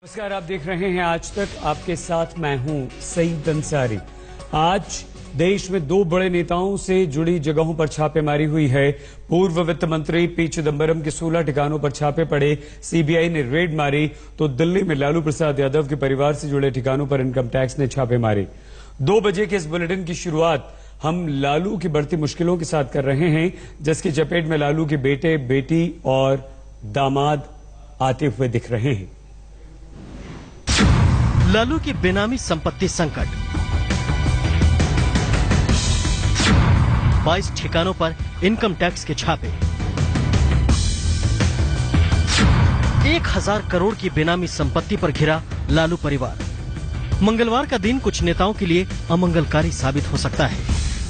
नमस्कार, आप देख रहे हैं आज तक। आपके साथ मैं हूं सईद अंसारी। आज देश में दो बड़े नेताओं से जुड़ी जगहों पर छापेमारी हुई है। पूर्व वित्त मंत्री पी चिदंबरम के 16 ठिकानों पर छापे पड़े। सीबीआई ने रेड मारी तो दिल्ली में लालू प्रसाद यादव के परिवार से जुड़े ठिकानों पर इनकम टैक्स ने छापे मारे। 2 बजे के इस बुलेटिन की शुरुआत हम लालू की बढ़ती मुश्किलों के साथ कर रहे हैं, जिसकी चपेट में लालू के बेटे, बेटी और दामाद आते हुए दिख रहे हैं। लालू की बेनामी संपत्ति संकट, 22 ठिकानों पर इनकम टैक्स के छापे, 1000 करोड़ की बेनामी संपत्ति पर घिरा लालू परिवार। मंगलवार का दिन कुछ नेताओं के लिए अमंगलकारी साबित हो सकता है,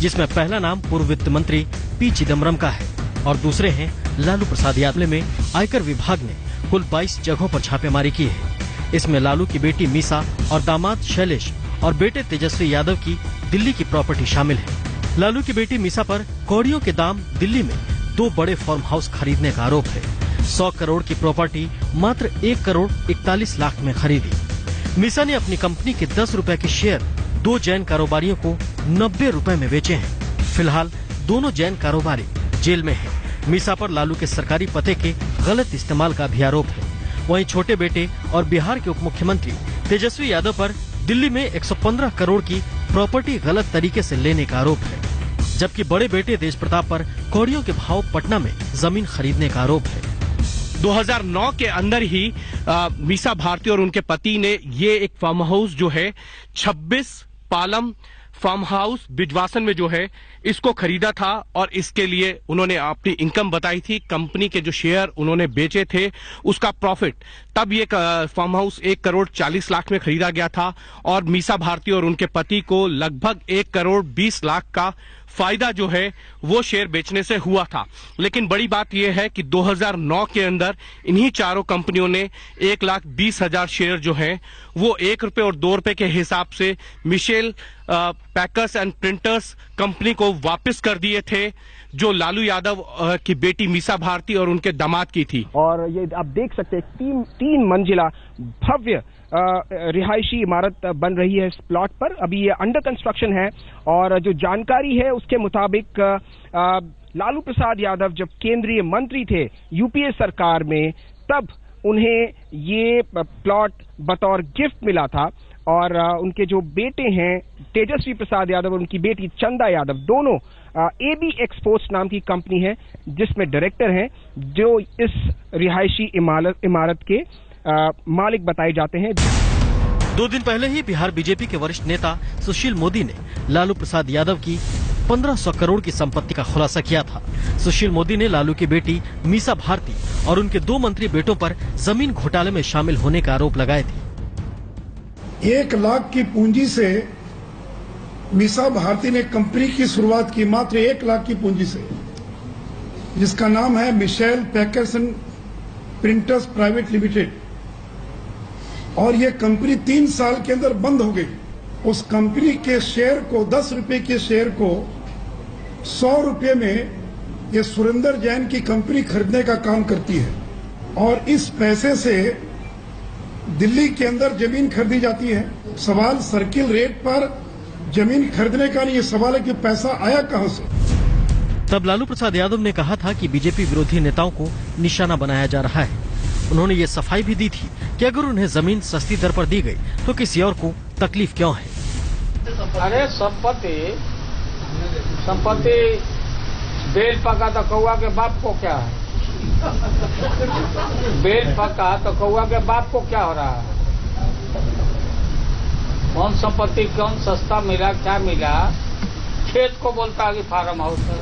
जिसमें पहला नाम पूर्व वित्त मंत्री पी चिदंबरम का है और दूसरे हैं लालू प्रसाद यादव। में आयकर विभाग ने कुल 22 जगहों पर छापेमारी की है। इसमें लालू की बेटी मीसा और दामाद शैलेश और बेटे तेजस्वी यादव की दिल्ली की प्रॉपर्टी शामिल है। लालू की बेटी मीसा पर कौड़ियों के दाम दिल्ली में 2 बड़े फार्म हाउस खरीदने का आरोप है। 100 करोड़ की प्रॉपर्टी मात्र 1 करोड़ 41 लाख में खरीदी। मीसा ने अपनी कंपनी के 10 रुपए के शेयर 2 जैन कारोबारियों को 90 रुपए में बेचे हैं। फिलहाल दोनों जैन कारोबारी जेल में हैं। मीसा पर लालू के सरकारी पते के गलत इस्तेमाल का भी आरोप है। वहीं छोटे बेटे और बिहार के उप मुख्यमंत्री तेजस्वी यादव पर दिल्ली में 115 करोड़ की प्रॉपर्टी गलत तरीके से लेने का आरोप है, जबकि बड़े बेटे तेज प्रताप पर कौड़ियों के भाव पटना में जमीन खरीदने का आरोप है। 2009 के अंदर ही मीसा भारती और उनके पति ने ये एक फार्म हाउस जो है 26 पालम फार्म हाउस बिजवासन में जो है इसको खरीदा था और इसके लिए उन्होंने अपनी इनकम बताई थी। कंपनी के जो शेयर उन्होंने बेचे थे उसका प्रॉफिट, तब ये फार्म हाउस 1 करोड़ 40 लाख में खरीदा गया था और मीसा भारती और उनके पति को लगभग 1 करोड़ 20 लाख का फायदा जो है वो शेयर बेचने से हुआ था। लेकिन बड़ी बात यह है कि 2009 के अंदर इन्हीं चारों कंपनियों ने 1,20,000 शेयर जो है वो 1 रुपए और 2 रुपए के हिसाब से Michelle Packers and Printers company को वापस कर दिए थे, जो लालू यादव की बेटी मीसा भारती और उनके दामाद की थी। और ये आप देख सकते हैं 3 मंजिला भव्य रिहायशी इमारत बन रही है इस प्लॉट पर। अभी ये अंडर कंस्ट्रक्शन है और जो जानकारी है उसके मुताबिक लालू प्रसाद यादव जब केंद्रीय मंत्री थे यूपीए सरकार में, तब उन्हें ये प्लॉट बतौर गिफ्ट मिला था और उनके जो बेटे हैं तेजस्वी प्रसाद यादव और उनकी बेटी चंदा यादव, दोनों एबी एक्सपोर्ट्स नाम की कंपनी है जिसमें डायरेक्टर हैं, जो इस रिहायशी इमारत के मालिक बताए जाते हैं। 2 दिन पहले ही बिहार बीजेपी के वरिष्ठ नेता सुशील मोदी ने लालू प्रसाद यादव की 1500 करोड़ की संपत्ति का खुलासा किया था। सुशील मोदी ने लालू की बेटी मीसा भारती और उनके 2 मंत्री बेटों पर जमीन घोटाले में शामिल होने का आरोप लगाए थे। 1 लाख की पूंजी से मीसा भारती ने कंपनी की शुरुआत की, मात्र 1 लाख की पूंजी से, जिसका नाम है Michelle Packers and Printers Private Limited. और यह कंपनी 3 साल के अंदर बंद हो गई। उस कंपनी के शेयर को, 10 रुपए के शेयर को 100 रुपए में ये सुरेंद्र जैन की कंपनी खरीदने का काम करती है और इस पैसे से दिल्ली के अंदर जमीन खरीदी जाती है। सवाल सर्किल रेट पर जमीन खरीदने का नहीं, ये सवाल है कि पैसा आया कहां से। तब लालू प्रसाद यादव ने कहा था कि बीजेपी विरोधी नेताओं को निशाना बनाया जा रहा है। उन्होंने ये सफाई भी दी थी कि अगर उन्हें जमीन सस्ती दर पर दी गई तो किसी और को तकलीफ क्यों है। अरे संपत्ति बेल पका तो कौआ के बाप को क्या है, बेल पका तो कौआ के बाप को क्या हो रहा है। कौन संपत्ति कौन सस्ता मिला, क्या मिला, खेत को बोलता है कि फार्म हाउस है।